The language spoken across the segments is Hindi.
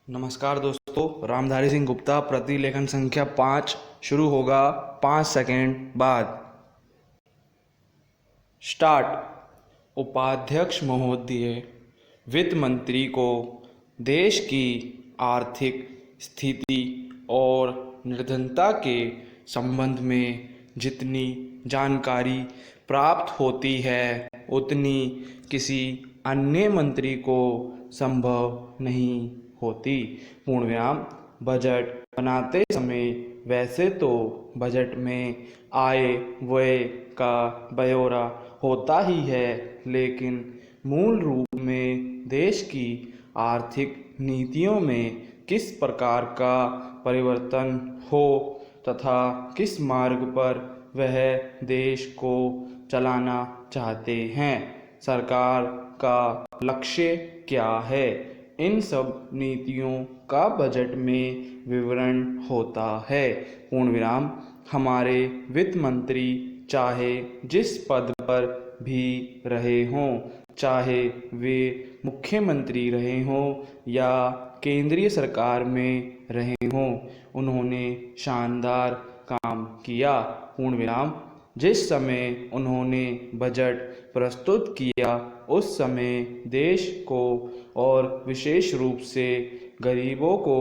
नमस्कार दोस्तों, रामधारी सिंह गुप्ता। प्रतिलेखन संख्या 5 शुरू होगा 5 सेकंड बाद। स्टार्ट। उपाध्यक्ष महोदय, वित्त मंत्री को देश की आर्थिक स्थिति और निर्धनता के संबंध में जितनी जानकारी प्राप्त होती है उतनी किसी अन्य मंत्री को संभव नहीं होती। पूर्ण विराम। बजट बनाते समय वैसे तो बजट में आय व्यय का ब्यौरा होता ही है, लेकिन मूल रूप में देश की आर्थिक नीतियों में किस प्रकार का परिवर्तन हो तथा किस मार्ग पर वह देश को चलाना चाहते हैं, सरकार का लक्ष्य क्या है, इन सब नीतियों का बजट में विवरण होता है। पूर्ण विराम। हमारे वित्त मंत्री चाहे जिस पद पर भी रहे हों, चाहे वे मुख्यमंत्री रहे हों या केंद्रीय सरकार में रहे हों, उन्होंने शानदार काम किया। पूर्ण विराम। जिस समय उन्होंने बजट प्रस्तुत किया उस समय देश को और विशेष रूप से गरीबों को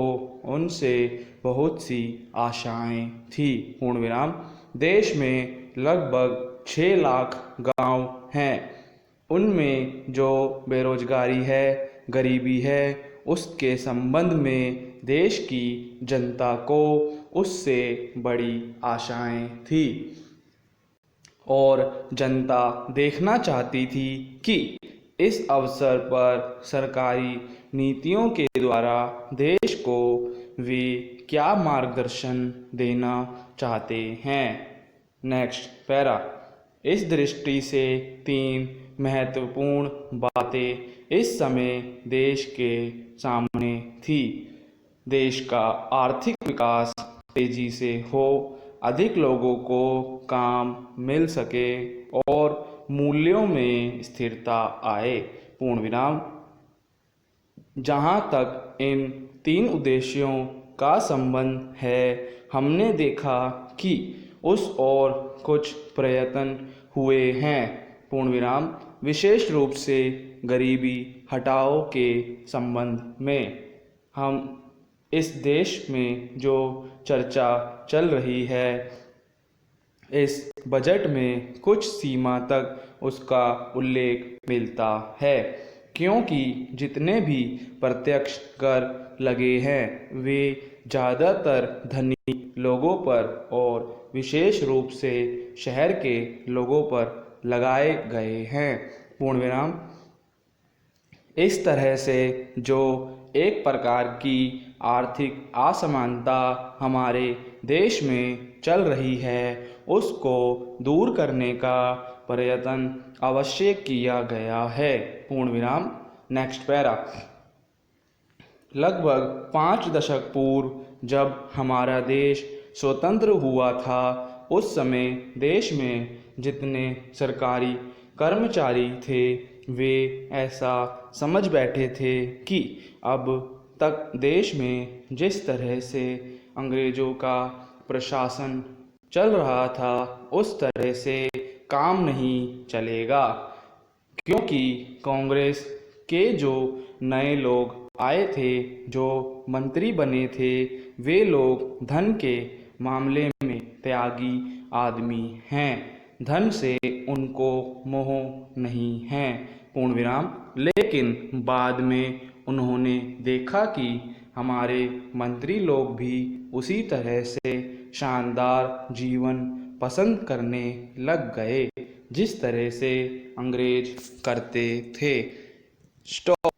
उनसे बहुत सी आशाएं थी। पूर्ण विराम। देश में लगभग 6 लाख गांव हैं। उनमें जो बेरोजगारी है, गरीबी है, उसके संबंध में देश की जनता को उससे बड़ी आशाएं थी और जनता देखना चाहती थी कि इस अवसर पर सरकारी नीतियों के द्वारा देश को वे क्या मार्गदर्शन देना चाहते हैं। Next para. इस दृष्टि से 3 महत्वपूर्ण बातें इस समय देश के सामने थी। देश का आर्थिक विकास तेजी से हो, अधिक लोगों को काम मिल सके और मूल्यों में स्थिरता आए। पूर्ण विराम। जहाँ तक इन 3 उद्देश्यों का संबंध है, हमने देखा कि उस और कुछ प्रयत्न हुए हैं। पूर्ण विराम। विशेष रूप से गरीबी हटाओ के संबंध में हम इस देश में जो चर्चा चल रही है, इस बजट में कुछ सीमा तक उसका उल्लेख मिलता है, क्योंकि जितने भी प्रत्यक्ष कर लगे हैं वे ज़्यादातर धनी लोगों पर और विशेष रूप से शहर के लोगों पर लगाए गए हैं। पूर्ण विराम। इस तरह से जो एक प्रकार की आर्थिक असमानता हमारे देश में चल रही है, उसको दूर करने का प्रयत्न अवश्य किया गया है। पूर्ण विराम। Next para. लगभग 5 दशक पूर्व जब हमारा देश स्वतंत्र हुआ था, उस समय देश में जितने सरकारी कर्मचारी थे वे ऐसा समझ बैठे थे कि अब तक देश में जिस तरह से अंग्रेज़ों का प्रशासन चल रहा था उस तरह से काम नहीं चलेगा, क्योंकि कांग्रेस के जो नए लोग आए थे, जो मंत्री बने थे, वे लोग धन के मामले में त्यागी आदमी हैं। धन से उनको मोह नहीं है। पूर्ण विराम। लेकिन बाद में उन्होंने देखा कि हमारे मंत्री लोग भी उसी तरह से शानदार जीवन पसंद करने लग गए जिस तरह से अंग्रेज करते थे। स्टॉप।